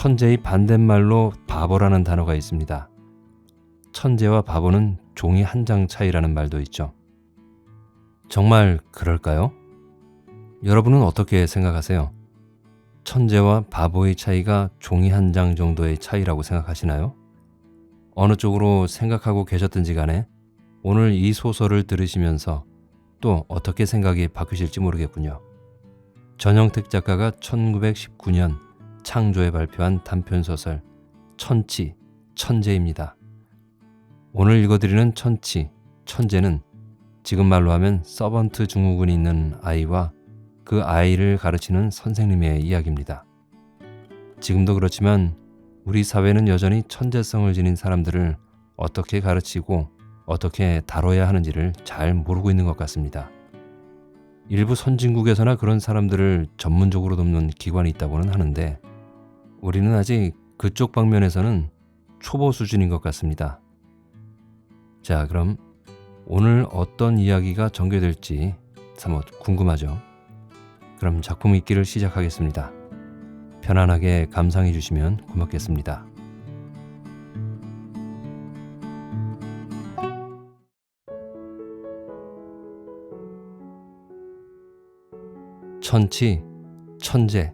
천재의 반대말로 바보라는 단어가 있습니다. 천재와 바보는 종이 한 장 차이라는 말도 있죠. 정말 그럴까요? 여러분은 어떻게 생각하세요? 천재와 바보의 차이가 종이 한 장 정도의 차이라고 생각하시나요? 어느 쪽으로 생각하고 계셨든지 간에 오늘 이 소설을 들으시면서 또 어떻게 생각이 바뀌실지 모르겠군요. 전영택 작가가 1919년 창조에 발표한 단편소설 천치, 천재입니다. 오늘 읽어드리는 천치, 천재는 지금 말로 하면 서번트 증후군이 있는 아이와 그 아이를 가르치는 선생님의 이야기입니다. 지금도 그렇지만 우리 사회는 여전히 천재성을 지닌 사람들을 어떻게 가르치고 어떻게 다뤄야 하는지를 잘 모르고 있는 것 같습니다. 일부 선진국에서나 그런 사람들을 전문적으로 돕는 기관이 있다고는 하는데 우리는 아직 그쪽 방면에서는 초보 수준인 것 같습니다. 자, 그럼 오늘 어떤 이야기가 전개될지 사뭇 궁금하죠? 그럼 작품 읽기를 시작하겠습니다. 편안하게 감상해 주시면 고맙겠습니다. 천치, 천재,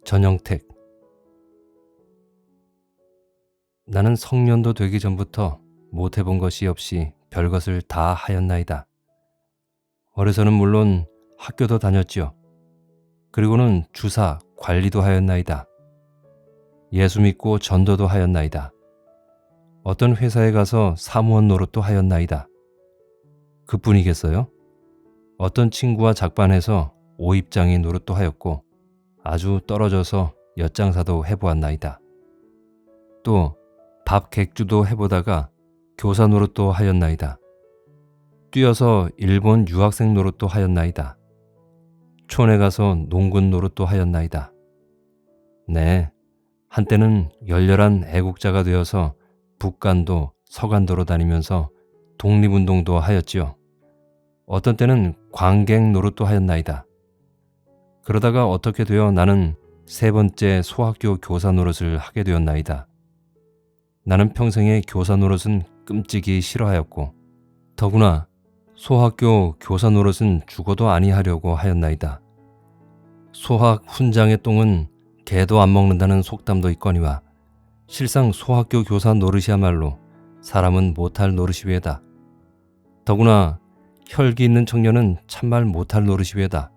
전영택. 나는 성년도 되기 전부터 못해본 것이 없이 별것을 다 하였나이다. 어려서는 물론 학교도 다녔지요. 그리고는 주사, 관리도 하였나이다. 예수 믿고 전도도 하였나이다. 어떤 회사에 가서 사무원 노릇도 하였나이다. 그뿐이겠어요? 어떤 친구와 작반해서 오입장인 노릇도 하였고 아주 떨어져서 엿장사도 해보았나이다. 또 밥 객주도 해보다가 교사 노릇도 하였나이다. 뛰어서 일본 유학생 노릇도 하였나이다. 촌에 가서 농군 노릇도 하였나이다. 네, 한때는 열렬한 애국자가 되어서 북간도 서간도로 다니면서 독립운동도 하였지요. 어떤 때는 관객 노릇도 하였나이다. 그러다가 어떻게 되어 나는 세 번째 소학교 교사 노릇을 하게 되었나이다. 나는 평생에 교사 노릇은 끔찍이 싫어하였고 더구나 소학교 교사 노릇은 죽어도 아니하려고 하였나이다. 소학 훈장의 똥은 개도 안 먹는다는 속담도 있거니와 실상 소학교 교사 노릇이야말로 사람은 못할 노릇이외다. 더구나 혈기 있는 청년은 참말 못할 노릇이외다.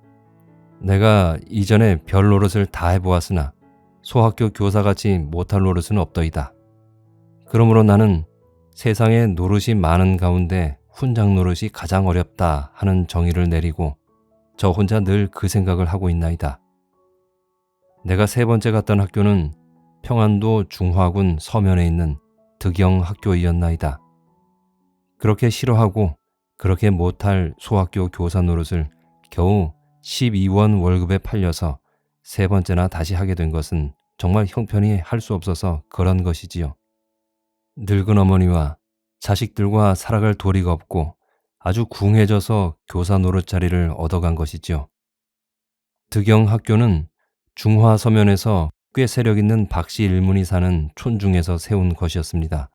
내가 이전에 별 노릇을 다 해보았으나 소학교 교사같이 못할 노릇은 없더이다. 그러므로 나는 세상에 노릇이 많은 가운데 훈장 노릇이 가장 어렵다 하는 정의를 내리고 저 혼자 늘 그 생각을 하고 있나이다. 내가 세 번째 갔던 학교는 평안도 중화군 서면에 있는 득영학교이었나이다. 그렇게 싫어하고 그렇게 못할 소학교 교사 노릇을 겨우 12원 월급에 팔려서 세 번째나 다시 하게 된 것은 정말 형편이 할 수 없어서 그런 것이지요. 늙은 어머니와 자식들과 살아갈 도리가 없고 아주 궁해져서 교사 노릇 자리를 얻어간 것이지요. 득영학교는 중화 서면에서 꽤 세력 있는 박씨 일문이 사는 촌중에서 세운 것이었습니다.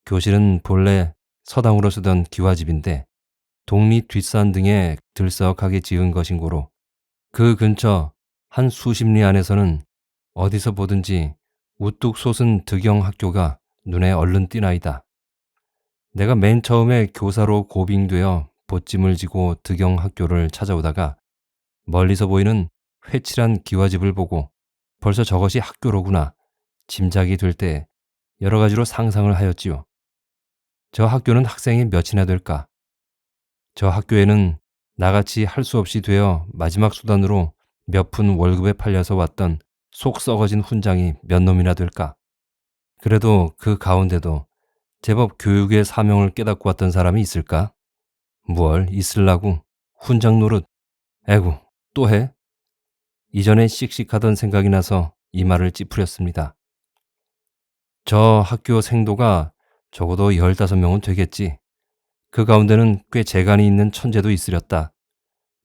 교실은 본래 서당으로 쓰던 기와집인데 동리 뒷산 등에 들썩하게 지은 것인고로 그 근처 한 수십 리 안에서는 어디서 보든지 우뚝 솟은 득영학교가 눈에 얼른 띄나이다. 내가 맨 처음에 교사로 고빙되어 보찜을 지고 득영학교를 찾아오다가 멀리서 보이는 회칠한 기와집을 보고 벌써 저것이 학교로구나 짐작이 될 때 여러 가지로 상상을 하였지요. 저 학교는 학생이 몇이나 될까? 저 학교에는 나같이 할 수 없이 되어 마지막 수단으로 몇 푼 월급에 팔려서 왔던 속 썩어진 훈장이 몇 놈이나 될까? 그래도 그 가운데도 제법 교육의 사명을 깨닫고 왔던 사람이 있을까? 뭘 있을라고? 훈장 노릇. 에구, 또 해? 이전에 씩씩하던 생각이 나서 이 말을 찌푸렸습니다. 저 학교 생도가 적어도 15명은 되겠지. 그 가운데는 꽤 재간이 있는 천재도 있으렸다.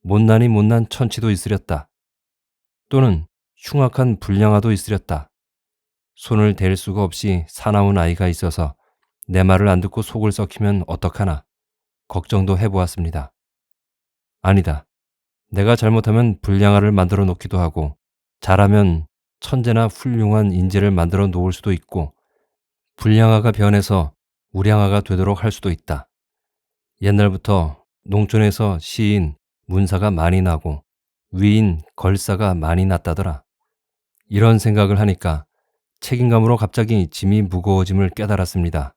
못난이 못난 천치도 있으렸다. 또는 흉악한 불량아도 있으렸다. 손을 댈 수가 없이 사나운 아이가 있어서 내 말을 안 듣고 속을 썩히면 어떡하나 걱정도 해보았습니다. 아니다. 내가 잘못하면 불량아를 만들어 놓기도 하고 잘하면 천재나 훌륭한 인재를 만들어 놓을 수도 있고 불량아가 변해서 우량아가 되도록 할 수도 있다. 옛날부터 농촌에서 시인, 문사가 많이 나고 위인, 걸사가 많이 났다더라. 이런 생각을 하니까 책임감으로 갑자기 짐이 무거워짐을 깨달았습니다.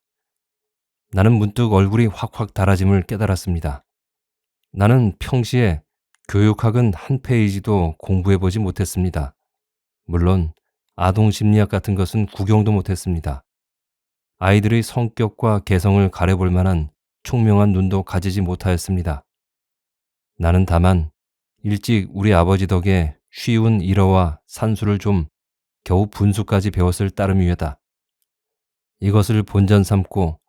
나는 문득 얼굴이 확확 달아짐을 깨달았습니다. 나는 평시에 교육학은 한 페이지도 공부해보지 못했습니다. 물론 아동심리학 같은 것은 구경도 못했습니다. 아이들의 성격과 개성을 가려볼 만한 총명한 눈도 가지지 못하였습니다. 나는 다만 일찍 우리 아버지 덕에 쉬운 일어와 산수를 좀 겨우 분수까지 배웠을 따름이외다. 이것을 본전 삼고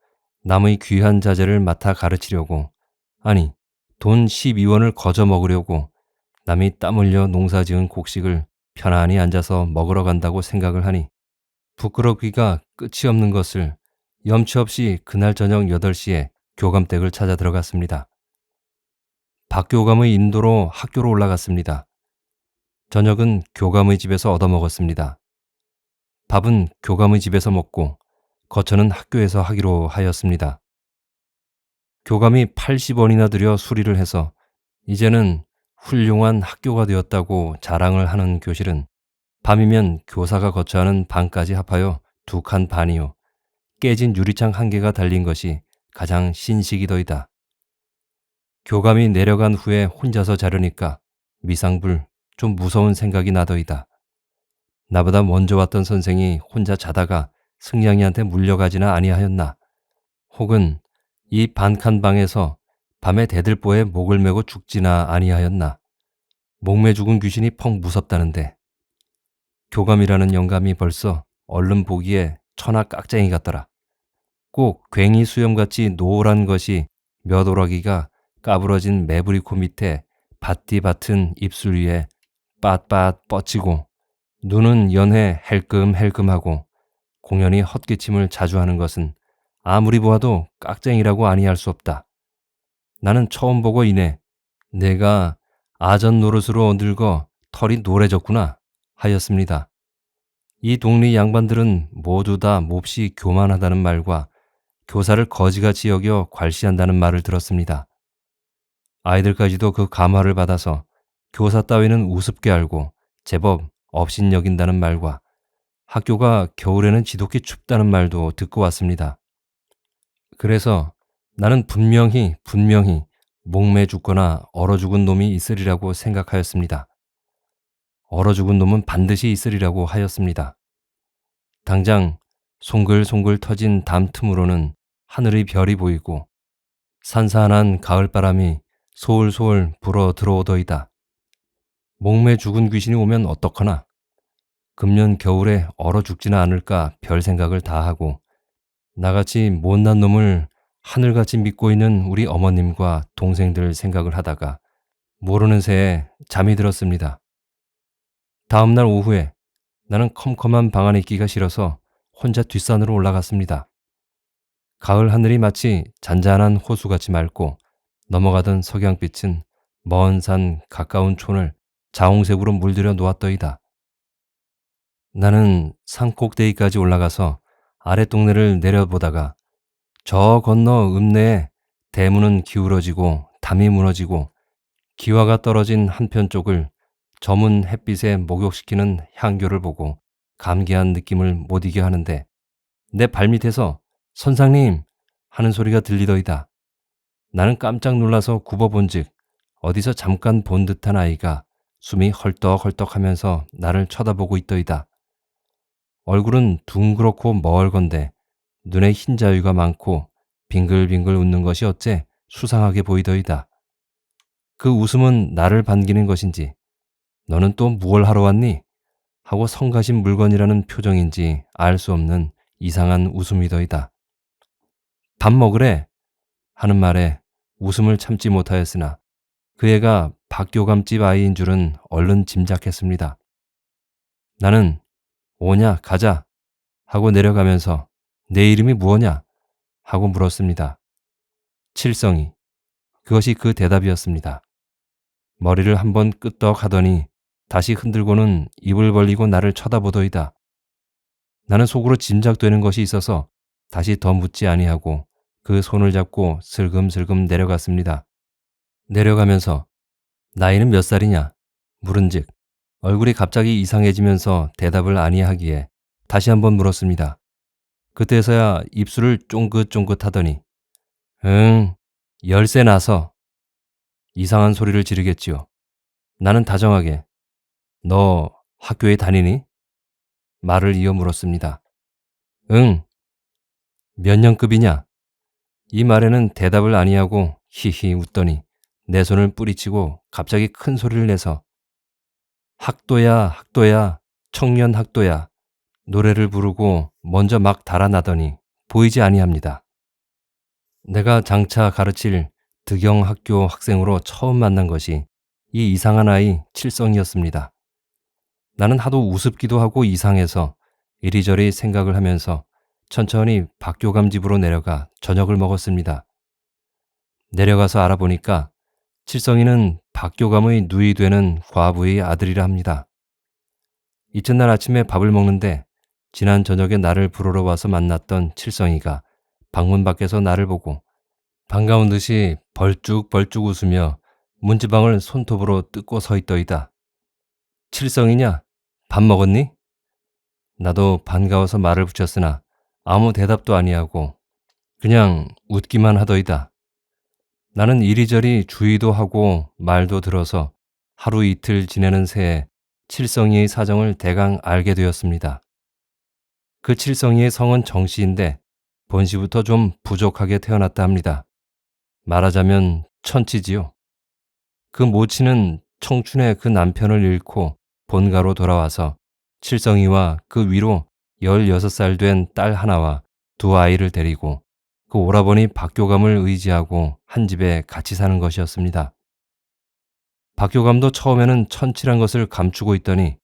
남의 귀한 자재를 맡아 가르치려고, 아니 돈 12원을 거저 먹으려고 남이 땀 흘려 농사지은 곡식을 편안히 앉아서 먹으러 간다고 생각을 하니 부끄럽기가 끝이 없는 것을 염치 없이 그날 저녁 8시에 교감댁을 찾아 들어갔습니다. 박 교감의 인도로 학교로 올라갔습니다. 저녁은 교감의 집에서 얻어먹었습니다. 밥은 교감의 집에서 먹고 거처는 학교에서 하기로 하였습니다. 교감이 80원이나 들여 수리를 해서 이제는 훌륭한 학교가 되었다고 자랑을 하는 교실은 밤이면 교사가 거처하는 방까지 합하여 2칸 반이요. 깨진 유리창 1개가 달린 것이 가장 신식이더이다. 교감이 내려간 후에 혼자서 자려니까 미상불 좀 무서운 생각이 나더이다. 나보다 먼저 왔던 선생이 혼자 자다가 승냥이한테 물려가지나 아니하였나? 혹은 이 반칸 방에서 밤에 대들보에 목을 메고 죽지나 아니하였나? 목매 죽은 귀신이 펑 무섭다는데 교감이라는 영감이 벌써 얼른 보기에 천하 깍쟁이 같더라. 꼭 괭이 수염같이 노란 것이 몇 오라기가 까부러진 매부리코 밑에 밭디 밭은 입술 위에 빳빳 뻗치고 눈은 연해 헬끔헬끔하고 공연히 헛기침을 자주 하는 것은 아무리 보아도 깍쟁이라고 아니할 수 없다. 나는 처음 보고 이내 내가 아전 노릇으로 늙어 털이 노래졌구나 하였습니다. 이 동네 양반들은 모두 다 몹시 교만하다는 말과 교사를 거지같이 여겨 괄시한다는 말을 들었습니다. 아이들까지도 그 감화를 받아서 교사 따위는 우습게 알고 제법 업신여긴다는 말과 학교가 겨울에는 지독히 춥다는 말도 듣고 왔습니다. 그래서 나는 분명히 목매 죽거나 얼어 죽은 놈이 있으리라고 생각하였습니다. 얼어 죽은 놈은 반드시 있으리라고 하였습니다. 당장 송글송글 터진 담 틈으로는 하늘의 별이 보이고 산산한 가을바람이 소울소울 불어 들어오더이다. 목매 죽은 귀신이 오면 어떡하나? 금년 겨울에 얼어 죽지는 않을까 별 생각을 다 하고 나같이 못난 놈을 하늘같이 믿고 있는 우리 어머님과 동생들 생각을 하다가 모르는 새에 잠이 들었습니다. 다음날 오후에 나는 컴컴한 방 안에 있기가 싫어서 혼자 뒷산으로 올라갔습니다. 가을 하늘이 마치 잔잔한 호수같이 맑고 넘어가던 석양빛은 먼 산 가까운 촌을 자홍색으로 물들여 놓았더이다. 나는 산 꼭대기까지 올라가서 아랫동네를 내려보다가 저 건너 읍내에 대문은 기울어지고 담이 무너지고 기와가 떨어진 한편 쪽을 저문 햇빛에 목욕시키는 향교를 보고 감개한 느낌을 못 이겨 하는데 내 발밑에서 선상님 하는 소리가 들리더이다. 나는 깜짝 놀라서 굽어본즉 어디서 잠깐 본 듯한 아이가 숨이 헐떡헐떡하면서 나를 쳐다보고 있더이다. 얼굴은 둥그렇고 멀건데 눈에 흰 자위가 많고 빙글빙글 웃는 것이 어째 수상하게 보이더이다. 그 웃음은 나를 반기는 것인지 너는 또 무얼 하러 왔니? 하고 성가신 물건이라는 표정인지 알 수 없는 이상한 웃음이더이다. 밥 먹으래 하는 말에 웃음을 참지 못하였으나 그 애가 박교감집 아이인 줄은 얼른 짐작했습니다. 나는 오냐 가자 하고 내려가면서 내 이름이 무엇냐 하고 물었습니다. 칠성이. 그것이 그 대답이었습니다. 머리를 한번 끄떡 하더니 다시 흔들고는 입을 벌리고 나를 쳐다보더이다. 나는 속으로 짐작되는 것이 있어서 다시 더 묻지 아니하고 그 손을 잡고 슬금슬금 내려갔습니다. 내려가면서 나이는 몇 살이냐 물은즉 얼굴이 갑자기 이상해지면서 대답을 아니하기에 다시 한번 물었습니다. 그때서야 입술을 쫑긋쫑긋 하더니 응, 10세 나서 이상한 소리를 지르겠지요. 나는 다정하게 너 학교에 다니니? 말을 이어 물었습니다. 응, 몇 년급이냐? 이 말에는 대답을 아니하고 히히 웃더니 내 손을 뿌리치고 갑자기 큰 소리를 내서 학도야 학도야 청년 학도야 노래를 부르고 먼저 막 달아나더니 보이지 아니합니다. 내가 장차 가르칠 득영학교 학생으로 처음 만난 것이 이 이상한 아이 칠성이었습니다. 나는 하도 우습기도 하고 이상해서 이리저리 생각을 하면서 천천히 박교감 집으로 내려가 저녁을 먹었습니다. 내려가서 알아보니까 칠성이는 박교감의 누이 되는 과부의 아들이라 합니다. 이튿날 아침에 밥을 먹는데 지난 저녁에 나를 부르러 와서 만났던 칠성이가 방문 밖에서 나를 보고 반가운 듯이 벌쭉벌쭉 웃으며 문지방을 손톱으로 뜯고 서 있더이다. 칠성이냐? 밥 먹었니? 나도 반가워서 말을 붙였으나 아무 대답도 아니하고 그냥 웃기만 하더이다. 나는 이리저리 주의도 하고 말도 들어서 하루 이틀 지내는 새에 칠성이의 사정을 대강 알게 되었습니다. 그 칠성이의 성은 정씨인데 본시부터 좀 부족하게 태어났다 합니다. 말하자면 천치지요. 그 모친은 청춘에 그 남편을 잃고 본가로 돌아와서 칠성이와 그 위로 16살 된 딸 하나와 두 아이를 데리고 그 오라버니 박교감을 의지하고 한 집에 같이 사는 것이었습니다. 박교감도 처음에는 천치란 것을 감추고 있더니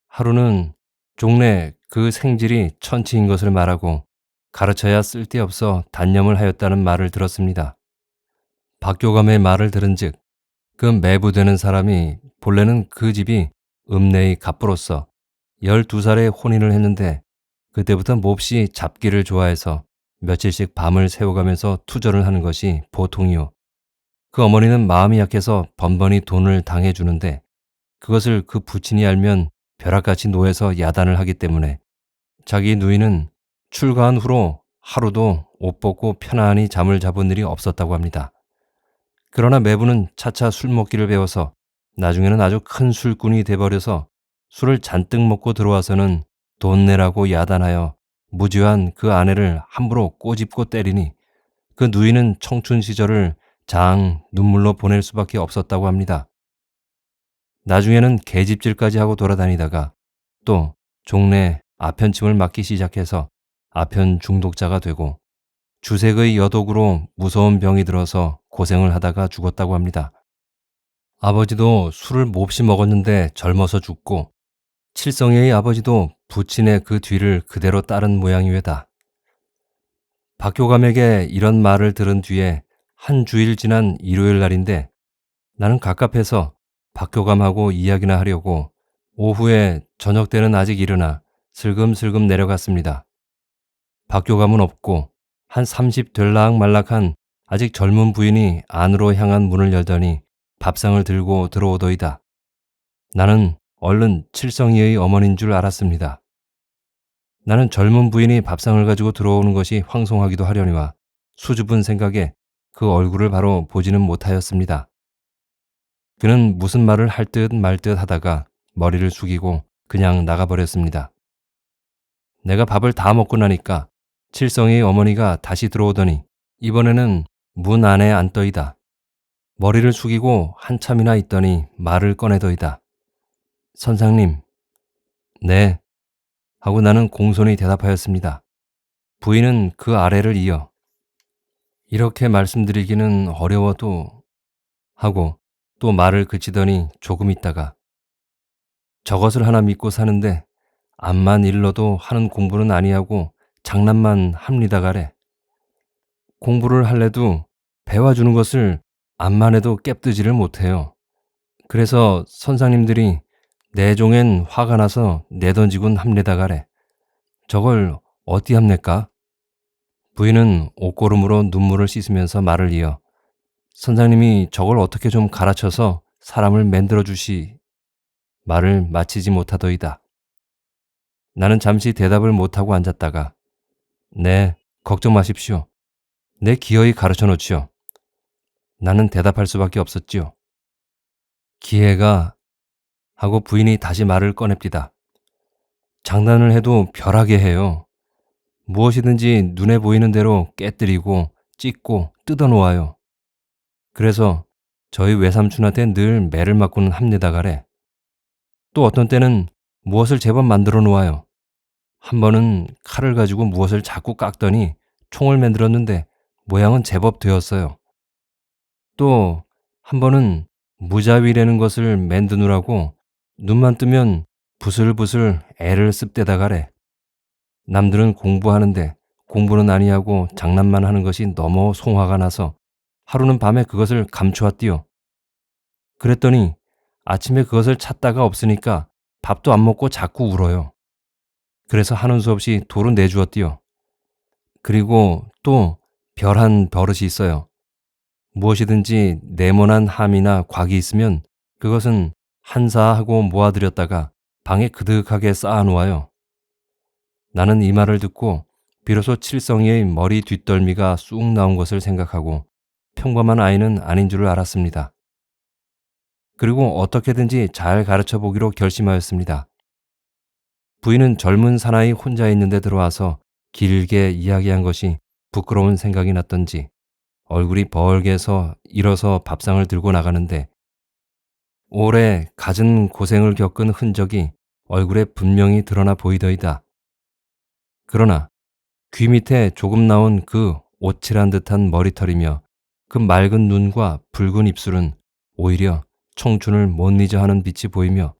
하루는 종래 그 생질이 천치인 것을 말하고 가르쳐야 쓸데없어 단념을 하였다는 말을 들었습니다. 박교감의 말을 들은즉 그 매부되는 사람이 본래는 그 집이 읍내의 갑부로서 12살에 혼인을 했는데 그때부터 몹시 잡기를 좋아해서 며칠씩 밤을 새워가면서 투절을 하는 것이 보통이요. 그 어머니는 마음이 약해서 번번이 돈을 당해주는데 그것을 그 부친이 알면 벼락같이 노해서 야단을 하기 때문에 자기 누이는 출가한 후로 하루도 옷 벗고 편안히 잠을 잡은 일이 없었다고 합니다. 그러나 매부는 차차 술 먹기를 배워서 나중에는 아주 큰 술꾼이 돼버려서 술을 잔뜩 먹고 들어와서는 돈 내라고 야단하여 무지한 그 아내를 함부로 꼬집고 때리니 그 누이는 청춘 시절을 장 눈물로 보낼 수밖에 없었다고 합니다. 나중에는 계집질까지 하고 돌아다니다가 또 종래 아편침을 맞기 시작해서 아편 중독자가 되고 주색의 여독으로 무서운 병이 들어서 고생을 하다가 죽었다고 합니다. 아버지도 술을 몹시 먹었는데 젊어서 죽고 칠성이의 아버지도 부친의 그 뒤를 그대로 따른 모양이외다. 박교감에게 이런 말을 들은 뒤에 한 주일 지난 일요일 날인데 나는 갑갑해서 박교감하고 이야기나 하려고 오후에 저녁 때는 아직 일어나 슬금슬금 내려갔습니다. 박교감은 없고 한 30 될락 말락한 아직 젊은 부인이 안으로 향한 문을 열더니 밥상을 들고 들어오더이다. 나는 얼른 칠성이의 어머니인 줄 알았습니다. 나는 젊은 부인이 밥상을 가지고 들어오는 것이 황송하기도 하려니와 수줍은 생각에 그 얼굴을 바로 보지는 못하였습니다. 그는 무슨 말을 할 듯 말 듯 하다가 머리를 숙이고 그냥 나가버렸습니다. 내가 밥을 다 먹고 나니까 칠성이의 어머니가 다시 들어오더니 이번에는 문 안에 앉더이다. 머리를 숙이고 한참이나 있더니 말을 꺼내더이다. 선상님. 네. 하고 나는 공손히 대답하였습니다. 부인은 그 아래를 이어 이렇게 말씀드리기는 어려워도 하고 또 말을 그치더니 조금 있다가 저것을 하나 믿고 사는데 암만 일러도 하는 공부는 아니하고 장난만 합니다 가래. 공부를 할래도 배워주는 것을 암만 해도 깨뜨지를 못해요. 그래서 선생님들이 내 종엔 화가 나서 내던지곤 합니다 가래. 저걸 어찌 합니까? 부인은 옷고름으로 눈물을 씻으면서 말을 이어 선장님이 저걸 어떻게 좀 가르쳐서 사람을 만들어 주시 말을 마치지 못하더이다. 나는 잠시 대답을 못하고 앉았다가 네, 걱정 마십시오. 내 기어이 가르쳐 놓지요. 나는 대답할 수밖에 없었지요. 기회가 하고 부인이 다시 말을 꺼냅디다. 장난을 해도 벼락에 해요. 무엇이든지 눈에 보이는 대로 깨뜨리고 찢고 뜯어놓아요. 그래서 저희 외삼촌한테 늘 매를 맞고는 합니다 가래. 또 어떤 때는 무엇을 제법 만들어 놓아요. 한 번은 칼을 가지고 무엇을 자꾸 깎더니 총을 만들었는데 모양은 제법 되었어요. 또 한 번은 무자위라는 것을 만드느라고 눈만 뜨면 부슬부슬 애를 씁대다 가래. 남들은 공부하는데 공부는 아니하고 장난만 하는 것이 너무 송화가 나서 하루는 밤에 그것을 감추었디요. 그랬더니 아침에 그것을 찾다가 없으니까 밥도 안 먹고 자꾸 울어요. 그래서 하는 수 없이 돌은 내주었디요. 그리고 또 별한 버릇이 있어요. 무엇이든지 네모난 함이나 곽이 있으면 그것은 한사하고 모아들였다가 방에 그득하게 쌓아놓아요. 나는 이 말을 듣고 비로소 칠성이의 머리 뒷덜미가 쑥 나온 것을 생각하고 평범한 아이는 아닌 줄을 알았습니다. 그리고 어떻게든지 잘 가르쳐 보기로 결심하였습니다. 부인은 젊은 사나이 혼자 있는데 들어와서 길게 이야기한 것이 부끄러운 생각이 났던지 얼굴이 벌게서 일어서 밥상을 들고 나가는데 오래 갖은 고생을 겪은 흔적이 얼굴에 분명히 드러나 보이더이다. 그러나 귀 밑에 조금 나온 그 오칠한 듯한 머리털이며 그 맑은 눈과 붉은 입술은 오히려 청춘을 못 잊어 하는 빛이 보이며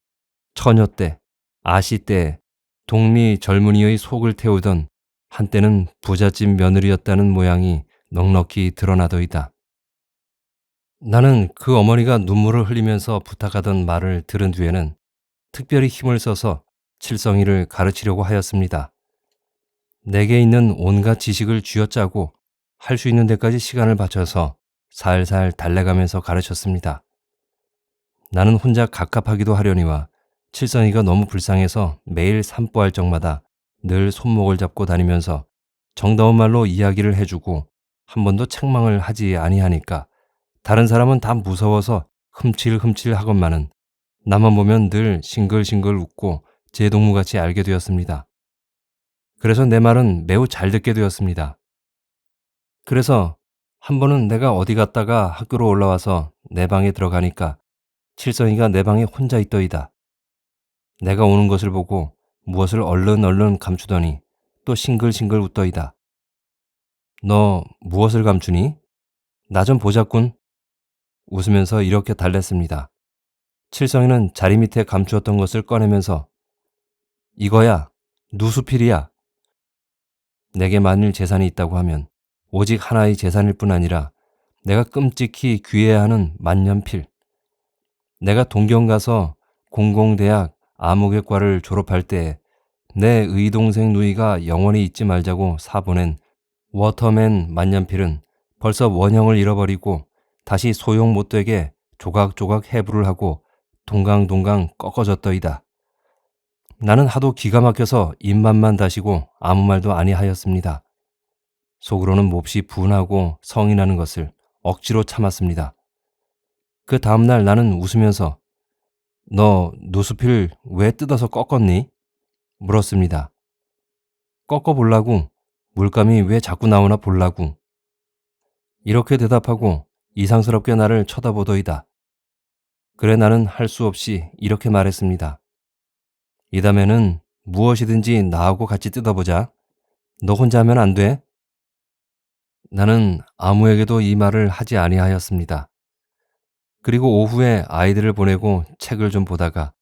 처녀 때, 아시 때 동리 젊은이의 속을 태우던 한때는 부잣집 며느리였다는 모양이 넉넉히 드러나더이다. 나는 그 어머니가 눈물을 흘리면서 부탁하던 말을 들은 뒤에는 특별히 힘을 써서 칠성이를 가르치려고 하였습니다. 내게 있는 온갖 지식을 쥐어짜고 할 수 있는 데까지 시간을 바쳐서 살살 달래가면서 가르쳤습니다. 나는 혼자 갑갑하기도 하려니와 칠성이가 너무 불쌍해서 매일 산보할 적마다 늘 손목을 잡고 다니면서 정다운 말로 이야기를 해주고 한 번도 책망을 하지 아니하니까 다른 사람은 다 무서워서 흠칠흠칠 하건만은 나만 보면 늘 싱글싱글 웃고 제 동무같이 알게 되었습니다. 그래서 내 말은 매우 잘 듣게 되었습니다. 그래서 한 번은 내가 어디 갔다가 학교로 올라와서 내 방에 들어가니까 칠성이가 내 방에 혼자 있더이다. 내가 오는 것을 보고 무엇을 얼른 감추더니 또 싱글싱글 웃더이다. 너 무엇을 감추니? 나 좀 보자꾼. 웃으면서 이렇게 달랬습니다. 칠성이는 자리 밑에 감추었던 것을 꺼내면서 이거야, 누수필이야. 내게 만일 재산이 있다고 하면 오직 하나의 재산일 뿐 아니라 내가 끔찍히 귀해야 하는 만년필. 내가 동경 가서 공공대학 아무개과를 졸업할 때 내 의동생 누이가 영원히 잊지 말자고 사보낸 워터맨 만년필은 벌써 원형을 잃어버리고 다시 소용 못되게 조각조각 해부를 하고 동강동강 꺾어졌더이다. 나는 하도 기가 막혀서 입맛만 다시고 아무 말도 아니하였습니다. 속으로는 몹시 분하고 성이 나는 것을 억지로 참았습니다. 그 다음날 나는 웃으면서 너 누수필 왜 뜯어서 꺾었니? 물었습니다. 꺾어보려고. 물감이 왜 자꾸 나오나 보려고. 이렇게 대답하고 이상스럽게 나를 쳐다보더이다. 그래 나는 할 수 없이 이렇게 말했습니다. 이 다음에는 무엇이든지 나하고 같이 뜯어보자. 너 혼자 하면 안 돼? 나는 아무에게도 이 말을 하지 아니하였습니다. 그리고 오후에 아이들을 보내고 책을 좀 보다가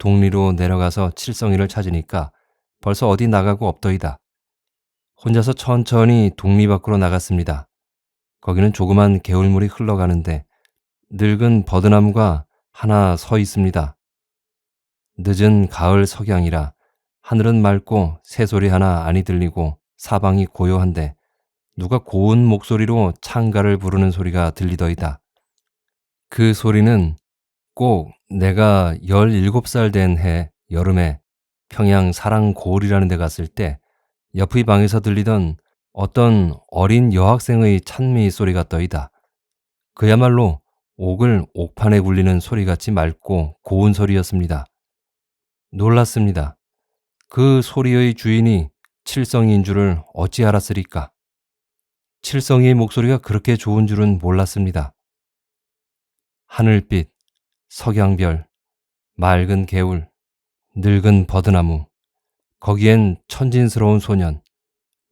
동리로 내려가서 칠성이를 찾으니까 벌써 어디 나가고 없더이다. 혼자서 천천히 동리 밖으로 나갔습니다. 거기는 조그만 개울물이 흘러가는데 늙은 버드나무가 하나 서 있습니다. 늦은 가을 석양이라 하늘은 맑고 새소리 하나 아니 들리고 사방이 고요한데 누가 고운 목소리로 창가를 부르는 소리가 들리더이다. 그 소리는 꼭 내가 17살 된 해 여름에 평양 사랑고을이라는 데 갔을 때 옆의 방에서 들리던 어떤 어린 여학생의 찬미 소리 같더이다. 그야말로 옥을 옥판에 굴리는 소리같이 맑고 고운 소리였습니다. 놀랐습니다. 그 소리의 주인이 칠성이인 줄을 어찌 알았으리까? 칠성이의 목소리가 그렇게 좋은 줄은 몰랐습니다. 하늘빛, 석양별, 맑은 개울, 늙은 버드나무, 거기엔 천진스러운 소년,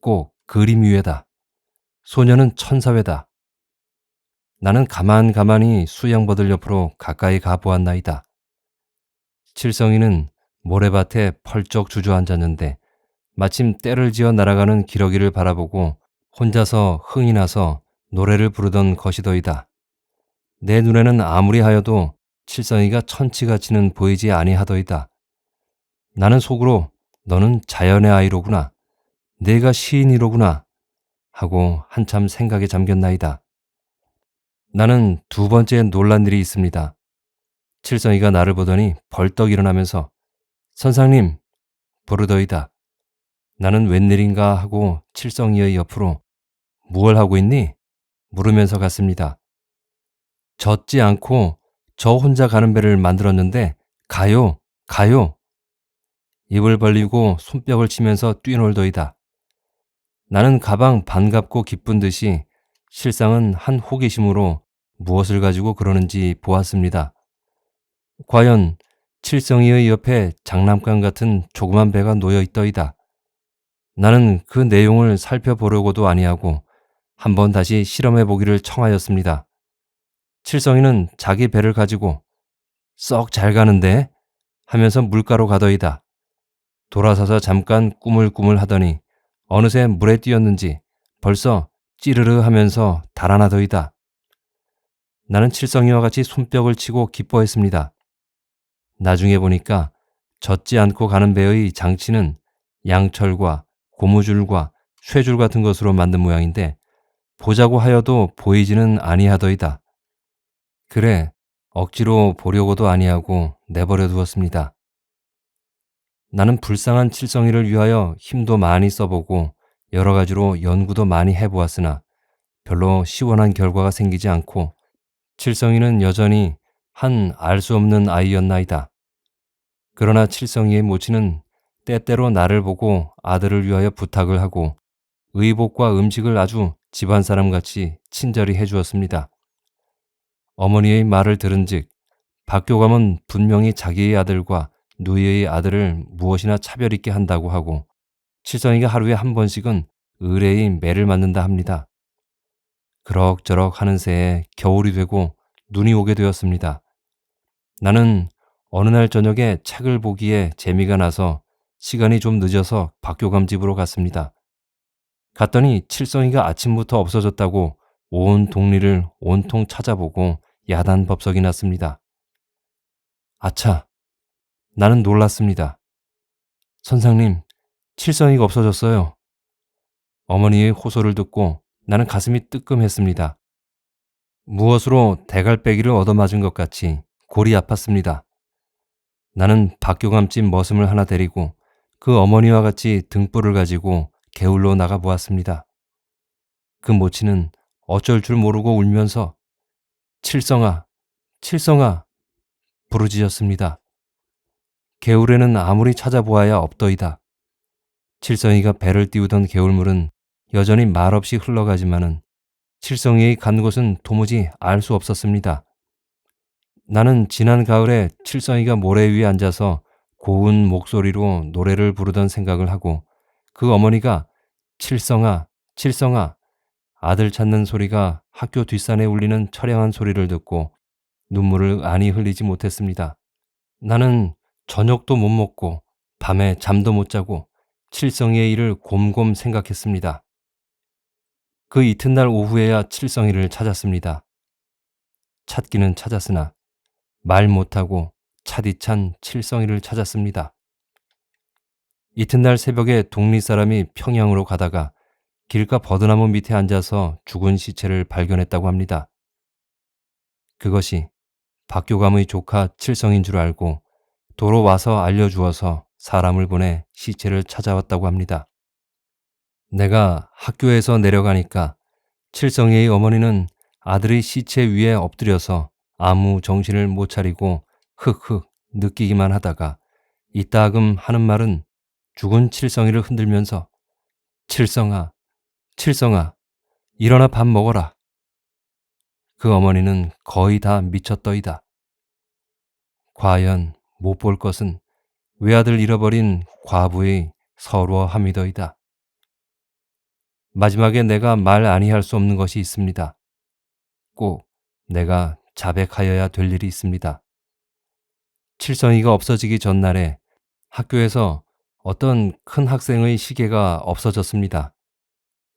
꼭 그림 위에다. 소년은 천사회다. 나는 가만히 수양버들 옆으로 가까이 가보았나이다. 칠성이는 모래밭에 펄쩍 주저앉았는데 마침 때를 지어 날아가는 기러기를 바라보고 혼자서 흥이 나서 노래를 부르던 것이더이다. 내 눈에는 아무리 하여도 칠성이가 천치가치는 보이지 아니하더이다. 나는 속으로 너는 자연의 아이로구나. 내가 시인이로구나. 하고 한참 생각에 잠겼나이다. 나는 두 번째 놀란 일이 있습니다. 칠성이가 나를 보더니 벌떡 일어나면서 선상님 부르더이다. 나는 웬일인가 하고 칠성이의 옆으로 무얼 하고 있니? 물으면서 갔습니다. 젖지 않고 저 혼자 가는 배를 만들었는데 가요, 가요. 입을 벌리고 손뼉을 치면서 뛰놀더이다. 나는 가방 반갑고 기쁜 듯이 실상은 한 호기심으로 무엇을 가지고 그러는지 보았습니다. 과연 칠성이의 옆에 장난감 같은 조그만 배가 놓여 있더이다. 나는 그 내용을 살펴보려고도 아니하고 한번 다시 실험해 보기를 청하였습니다. 칠성이는 자기 배를 가지고 썩 잘 가는데 하면서 물가로 가더이다. 돌아서서 잠깐 꾸물꾸물 하더니 어느새 물에 뛰었는지 벌써 찌르르 하면서 달아나더이다. 나는 칠성이와 같이 손뼉을 치고 기뻐했습니다. 나중에 보니까 젖지 않고 가는 배의 장치는 양철과 고무줄과 쇠줄 같은 것으로 만든 모양인데 보자고 하여도 보이지는 아니하더이다. 그래, 억지로 보려고도 아니하고 내버려 두었습니다. 나는 불쌍한 칠성이를 위하여 힘도 많이 써보고 여러 가지로 연구도 많이 해보았으나 별로 시원한 결과가 생기지 않고 칠성이는 여전히 한 알 수 없는 아이였나이다. 그러나 칠성이의 모친은 때때로 나를 보고 아들을 위하여 부탁을 하고 의복과 음식을 아주 집안 사람같이 친절히 해주었습니다. 어머니의 말을 들은즉 박교감은 분명히 자기의 아들과 누이의 아들을 무엇이나 차별 있게 한다고 하고 칠성이가 하루에 한 번씩은 의뢰의 매를 맞는다 합니다. 그럭저럭 하는 새에 겨울이 되고 눈이 오게 되었습니다. 나는 어느 날 저녁에 책을 보기에 재미가 나서 시간이 좀 늦어서 박교감 집으로 갔습니다. 갔더니 칠성이가 아침부터 없어졌다고 온 동리를 온통 찾아보고 야단 법석이 났습니다. 아차! 나는 놀랐습니다. 선상님, 칠성이가 없어졌어요. 어머니의 호소를 듣고 나는 가슴이 뜨끔했습니다. 무엇으로 대갈배기를 얻어맞은 것 같이 골이 아팠습니다. 나는 박교감집 머슴을 하나 데리고 그 어머니와 같이 등불을 가지고 개울로 나가 보았습니다. 그 모친은 어쩔 줄 모르고 울면서 칠성아, 칠성아 부르짖었습니다. 개울에는 아무리 찾아보아야 없더이다. 칠성이가 배를 띄우던 개울물은 여전히 말없이 흘러가지만은 칠성이의 간 곳은 도무지 알 수 없었습니다. 나는 지난 가을에 칠성이가 모래 위에 앉아서 고운 목소리로 노래를 부르던 생각을 하고 그 어머니가 칠성아, 칠성아 아들 찾는 소리가 학교 뒷산에 울리는 처량한 소리를 듣고 눈물을 안이 흘리지 못했습니다. 나는 저녁도 못 먹고 밤에 잠도 못 자고 칠성이의 일을 곰곰 생각했습니다. 그 이튿날 오후에야 칠성이를 찾았습니다. 찾기는 찾았으나 말 못하고 차디찬 칠성이를 찾았습니다. 이튿날 새벽에 동리 사람이 평양으로 가다가 길가 버드나무 밑에 앉아서 죽은 시체를 발견했다고 합니다. 그것이 박교감의 조카 칠성인 줄 알고 도로 와서 알려주어서 사람을 보내 시체를 찾아왔다고 합니다. 내가 학교에서 내려가니까 칠성이의 어머니는 아들의 시체 위에 엎드려서 아무 정신을 못 차리고 흑흑 느끼기만 하다가 이따금 하는 말은 죽은 칠성이를 흔들면서 칠성아, 칠성아, 일어나 밥 먹어라. 그 어머니는 거의 다 미쳤더이다. 과연 못 볼 것은 외아들 잃어버린 과부의 서러함이더이다. 마지막에 내가 말 아니할 수 없는 것이 있습니다. 꼭 내가 자백하여야 될 일이 있습니다. 칠성이가 없어지기 전날에 학교에서 어떤 큰 학생의 시계가 없어졌습니다.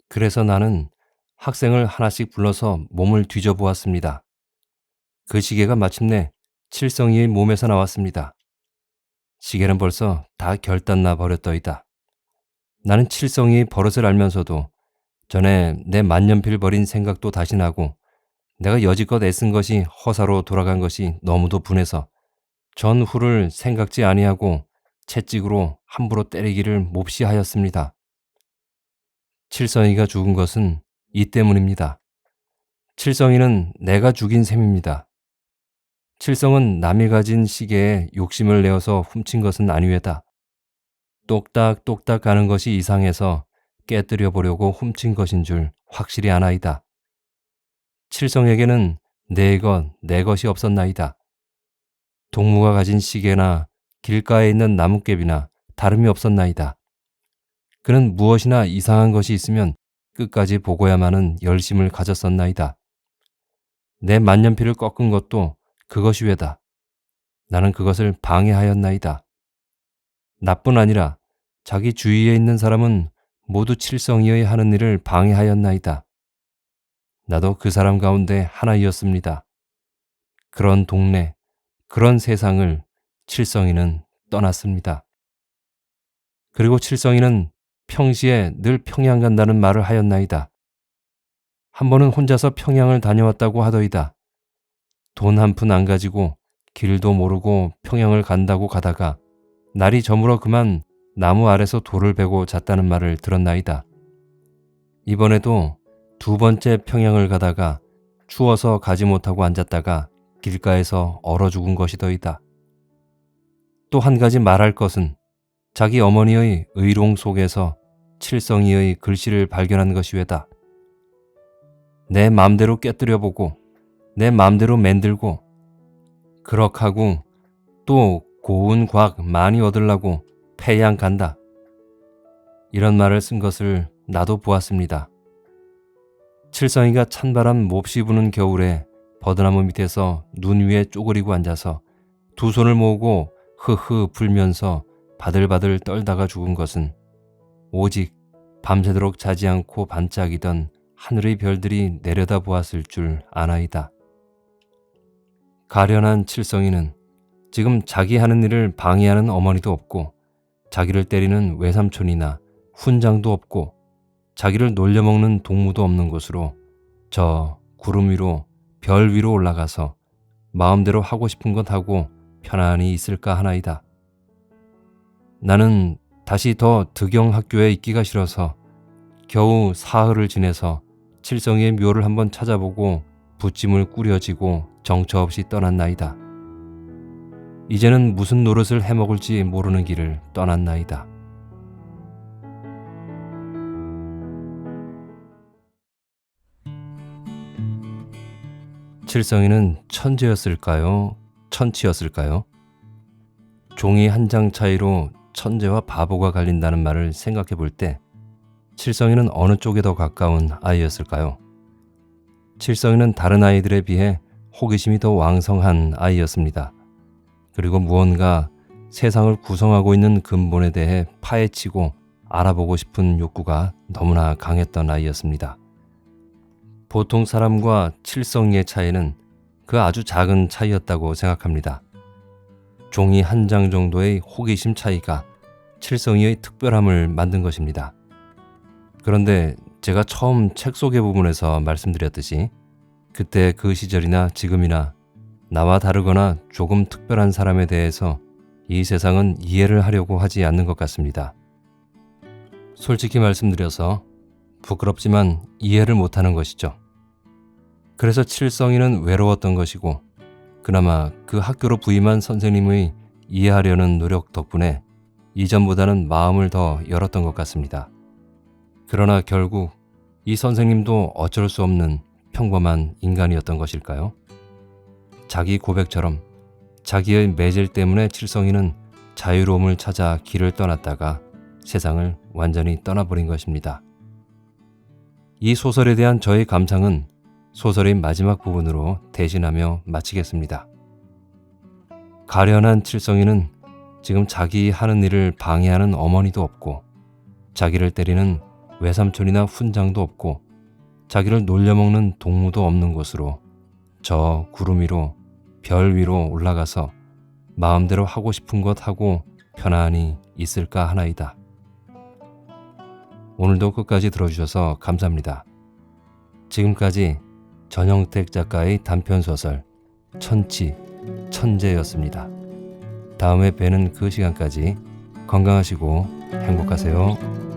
그래서 나는 학생을 하나씩 불러서 몸을 뒤져보았습니다. 그 시계가 마침내 칠성이의 몸에서 나왔습니다. 시계는 벌써 다 결단나 버렸더이다. 나는 칠성이의 버릇을 알면서도 전에 내 만년필 버린 생각도 다시 나고 내가 여지껏 애쓴 것이 허사로 돌아간 것이 너무도 분해서 전후를 생각지 아니하고 채찍으로 함부로 때리기를 몹시 하였습니다. 칠성이가 죽은 것은 이 때문입니다. 칠성이는 내가 죽인 셈입니다. 칠성은 남이 가진 시계에 욕심을 내어서 훔친 것은 아니외다. 똑딱똑딱 가는 것이 이상해서 깨뜨려 보려고 훔친 것인 줄 확실히 아나이다. 칠성에게는 내 것, 내 것이 없었나이다. 동무가 가진 시계나 길가에 있는 나뭇잎이나 다름이 없었나이다. 그는 무엇이나 이상한 것이 있으면 끝까지 보고야만은 열심을 가졌었나이다. 내 만년필을 꺾은 것도 그것이 왜다. 나는 그것을 방해하였나이다. 나뿐 아니라 자기 주위에 있는 사람은 모두 칠성이의 하는 일을 방해하였나이다. 나도 그 사람 가운데 하나이었습니다. 그런 동네, 그런 세상을 칠성이는 떠났습니다. 그리고 칠성이는 평시에 늘 평양 간다는 말을 하였나이다. 한 번은 혼자서 평양을 다녀왔다고 하더이다. 돈 한 푼 안 가지고 길도 모르고 평양을 간다고 가다가 날이 저물어 그만 나무 아래서 돌을 베고 잤다는 말을 들었나이다. 이번에도 두 번째 평양을 가다가 추워서 가지 못하고 앉았다가 길가에서 얼어 죽은 것이더이다. 또 한 가지 말할 것은 자기 어머니의 의롱 속에서 칠성이의 글씨를 발견한 것이 왜다. 내 맘대로 깨뜨려보고 내 맘대로 만들고 그럭하고 또 고운 과학 많이 얻으려고 패양 간다. 이런 말을 쓴 것을 나도 보았습니다. 칠성이가 찬바람 몹시 부는 겨울에 버드나무 밑에서 눈 위에 쪼그리고 앉아서 두 손을 모으고 흐흐 불면서 바들바들 떨다가 죽은 것은 오직 밤새도록 자지 않고 반짝이던 하늘의 별들이 내려다 보았을 줄 아나이다. 가련한 칠성이는 지금 자기 하는 일을 방해하는 어머니도 없고 자기를 때리는 외삼촌이나 훈장도 없고 자기를 놀려먹는 동무도 없는 곳으로 저 구름 위로 별 위로 올라가서 마음대로 하고 싶은 것 하고 편안히 있을까 하나이다. 나는 다시 더 득영학교에 있기가 싫어서 겨우 사흘을 지내서 칠성이의 묘를 한번 찾아보고 부찜을 꾸려지고 정처 없이 떠났나이다. 이제는 무슨 노릇을 해먹을지 모르는 길을 떠났나이다. 칠성이는 천재였을까요? 천치였을까요? 종이 한 장 차이로 천재와 바보가 갈린다는 말을 생각해 볼 때 칠성이는 어느 쪽에 더 가까운 아이였을까요? 칠성이는 다른 아이들에 비해 호기심이 더 왕성한 아이였습니다. 그리고 무언가 세상을 구성하고 있는 근본에 대해 파헤치고 알아보고 싶은 욕구가 너무나 강했던 아이였습니다. 보통 사람과 칠성이의 차이는 그 아주 작은 차이였다고 생각합니다. 종이 한 장 정도의 호기심 차이가 칠성이의 특별함을 만든 것입니다. 그런데 제가 처음 책 소개 부분에서 말씀드렸듯이 그때 그 시절이나 지금이나 나와 다르거나 조금 특별한 사람에 대해서 이 세상은 이해를 하려고 하지 않는 것 같습니다. 솔직히 말씀드려서 부끄럽지만 이해를 못하는 것이죠. 그래서 칠성이는 외로웠던 것이고 그나마 그 학교로 부임한 선생님의 이해하려는 노력 덕분에 이전보다는 마음을 더 열었던 것 같습니다. 그러나 결국 이 선생님도 어쩔 수 없는 평범한 인간이었던 것일까요? 자기 고백처럼 자기의 매질 때문에 칠성이는 자유로움을 찾아 길을 떠났다가 세상을 완전히 떠나버린 것입니다. 이 소설에 대한 저의 감상은 소설의 마지막 부분으로 대신하며 마치겠습니다. 가련한 칠성이는 지금 자기 하는 일을 방해하는 어머니도 없고 자기를 때리는 외삼촌이나 훈장도 없고 자기를 놀려먹는 동무도 없는 곳으로 저 구름 위로 별 위로 올라가서 마음대로 하고 싶은 것 하고 편안히 있을까 하나이다. 오늘도 끝까지 들어주셔서 감사합니다. 지금까지 전영택 작가의 단편소설 천치, 천재였습니다. 다음에 뵈는 그 시간까지 건강하시고 행복하세요.